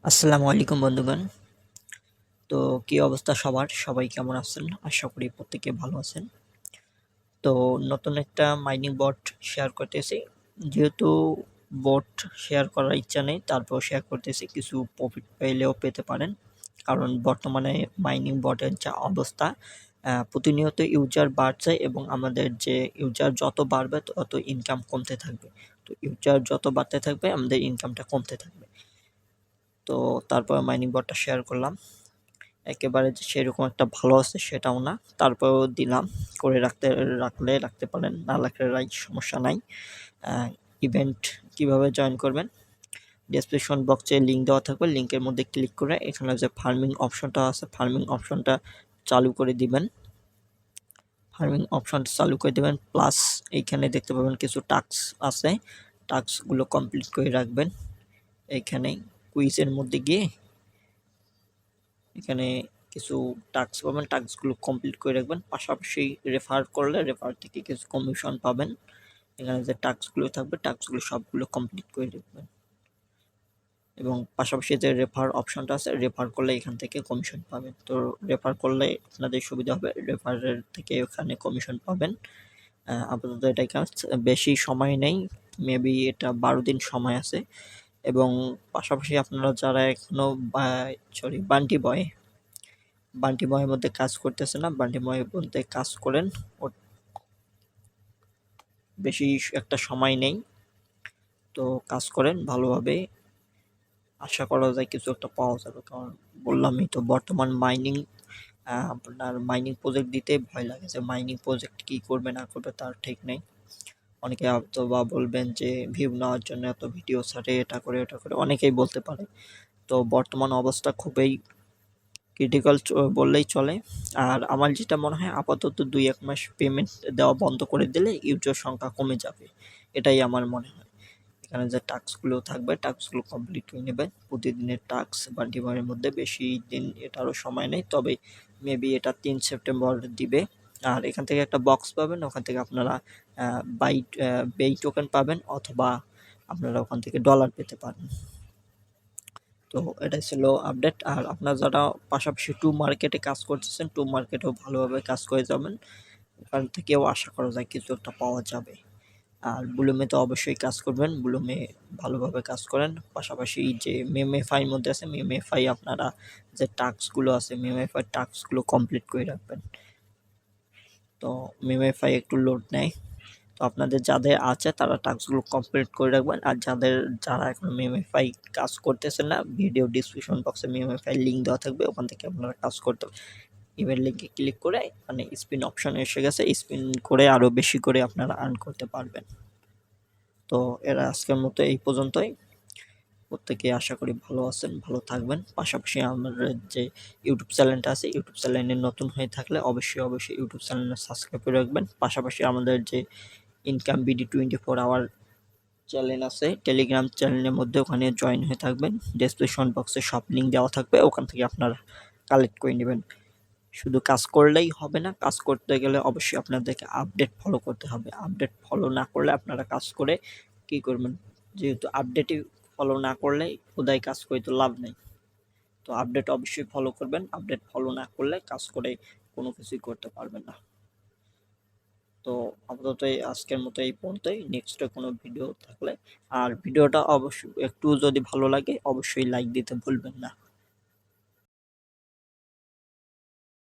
আসসালামু আলাইকুম বন্ধুগণ। তো কি অবস্থা সবার? সবাই কেমন আছেন? আশা করি প্রত্যেকে ভালো আছেন। তো নতুন একটা মাইনিং বট শেয়ার করতেছি। যেহেতু বট শেয়ার করার ইচ্ছা নেই, তারপর শেয়ার করতেছি, কিছু প্রফিট পাইলেও পেতে পারেন। কারণ বর্তমানে মাইনিং বটের যা অবস্থা, প্রতিনিয়ত ইউজার বাড়ছে এবং আমাদের যে ইউজার যত বাড়বে তত ইনকাম কমতে থাকবে। তো ইউজার যত বাড়তে থাকবে আমাদের ইনকামটা কমতে থাকবে। তো তারপর মাইনিং বটটা শেয়ার করলাম। একেবারে যে সেরকম একটা ভালো আছে সেটাও না, তারপরেও দিলাম। করে রাখতে পারেন, না রাখলে সমস্যা নাই। ইভেন্ট কিভাবে জয়েন করবেন, ডেসক্রিপশন বক্সে লিঙ্ক দেওয়া থাকবে, লিঙ্কের মধ্যে ক্লিক করে এখানে যে ফার্মিং অপশনটা আছে ফার্মিং অপশনটা চালু করে দিবেন। ফার্মিং অপশনটা চালু করে দেবেন, প্লাস এইখানে দেখতে পাবেন কিছু টাস্ক আছে, টাস্কগুলো কমপ্লিট করে রাখবেন। এইখানে কুইজের মধ্যে গিয়ে এখানে কিছু টাস্ক পাবেন, টাস্কগুলো কমপ্লিট করে রাখবেন। পাশাপাশি রেফার করলে রেফার থেকে কিছু কমিশন পাবেন। এখানে যে টাস্কগুলো থাকবে টাস্কগুলো সবগুলো কমপ্লিট করে রাখবেন এবং পাশাপাশি যে রেফার অপশনটা আছে রেফার করলে এখান থেকে কমিশন পাবেন। তো রেফার করলে আপনাদের সুবিধা হবে, রেফারের থেকে এখানে কমিশন পাবেন। আপাতত এটাই কাজ, বেশি সময় নেই, মেবি এটা 12 দিন সময় আছে। এবং পাশাপাশি আপনারা যারা এখনো বান্টি বয়ের মধ্যে কাজ করতেছে না, বান্টি বয়ের মধ্যে কাজ করেন। বেশি একটা সময় নেই, তো কাজ করেন ভালোভাবে, আশা করা যায় কিছু একটা পাওয়া যাবে। কারণ বললামই তো, বর্তমান আপনার মাইনিং প্রজেক্ট দিতে ভয় লাগে, যে মাইনিং প্রজেক্ট কি করবে না করবে তার ঠিক নেই। অনেকে হয়তো বা বলবেন যে ভিউ নেওয়ার জন্য এত ভিডিও ছাড়ে, এটা করে ওটা করে, অনেকেই বলতে পারে। তো বর্তমান অবস্থা খুবই ক্রিটিক্যাল বললেই চলে। আর আমার যেটা মনে হয়, আপাতত 2-1 মাস পেমেন্ট দেওয়া বন্ধ করে দিলে ইউজার সংখ্যা কমে যাবে, এটাই আমার মনে হয়। এখানে যে টাস্কগুলো থাকবে টাস্কগুলো কমপ্লিট করে নেবেন, প্রতিদিনের টাস্ক বান্টিবারের মধ্যে। বেশি দিন এটারও সময় নেই, তবে মেবি এটা 3 সেপ্টেম্বর দিবে। আর এখান থেকে একটা বক্স পাবেন, ওখান থেকে আপনারা বেই টোকেন পাবেন, অথবা আপনারা ওখান থেকে ডলার পেতে পারেন। তো এটাই ছিল আপডেট। আর আপনারা যারা পাশাপাশি টু মার্কেটে কাজ করতেছেন, টু মার্কেটেও ভালোভাবে কাজ করে যাবেন, ওখান থেকেও আশা করা যায় কিছু একটা পাওয়া যাবে। আর ব্লুমে তো অবশ্যই কাজ করবেন, ব্লুমে ভালোভাবে কাজ করেন। পাশাপাশি যে মেমএফআই মধ্যে আছে, মেমএফআই আপনারা যে টাস্কগুলো আছে মেমএফআই টাস্কগুলো কমপ্লিট করে রাখবেন। তো মেমএফআই একটু লোড নেয়, তো আপনাদের যাদের আছে তারা টাস্কগুলো কমপ্লিট করে রাখবেন। আর যারা এখন মেমএফআই কাজ করতেছেন না, ভিডিও ডিসক্রিপশন বক্সে মেমএফআই লিঙ্ক দেওয়া থাকবে, ওখান থেকে আপনারা কাজ করতে ইমেল লিঙ্কে ক্লিক করে, মানে স্পিন অপশন এসে গেছে, স্পিন করে আরও বেশি করে আপনারা আর্ন করতে পারবেন। তো এরা আজকের মতো এই পর্যন্তই। প্রত্যেকে আশা করি ভালো আছেন, ভালো থাকবেন। পাশাপাশি আমাদের যে ইউটিউব চ্যানেলটা আছে, ইউটিউব চ্যানেলে নতুন হয়ে থাকলে অবশ্যই ইউটিউব চ্যানেলে সাবস্ক্রাইব করে রাখবেন। পাশাপাশি আমাদের যে ইনকাম বিডি 24 আওয়ার চ্যানেল আছে, টেলিগ্রাম চ্যানেলের মধ্যে, ওখানে জয়েন হয়ে থাকবেন। ডেসক্রিপশন বক্সে সব লিঙ্ক দেওয়া থাকবে, ওখান থেকে আপনারা কালেক্ট করে নেবেন। শুধু কাজ করলেই হবে না, কাজ করতে গেলে অবশ্যই আপনাদেরকে আপডেট ফলো করতে হবে। আপডেট ফলো না করলে আপনারা কাজ করে কি করবেন, যেহেতু আপডেটই ফলো না করলে খোদাই কাজ করে তো লাভ নেই। তো আপডেট অবশ্যই ফলো করবেন, আপডেট ফলো না করলে কাজ করে কোনো কিছুই করতে পারবেন না। তো আপাতত আজকের মতো এই পর্যন্তই। নেক্সটে কোনো ভিডিও থাকলে, আর ভিডিওটা অবশ্যই একটু যদি ভালো লাগে অবশ্যই লাইক দিতে ভুলবেন না।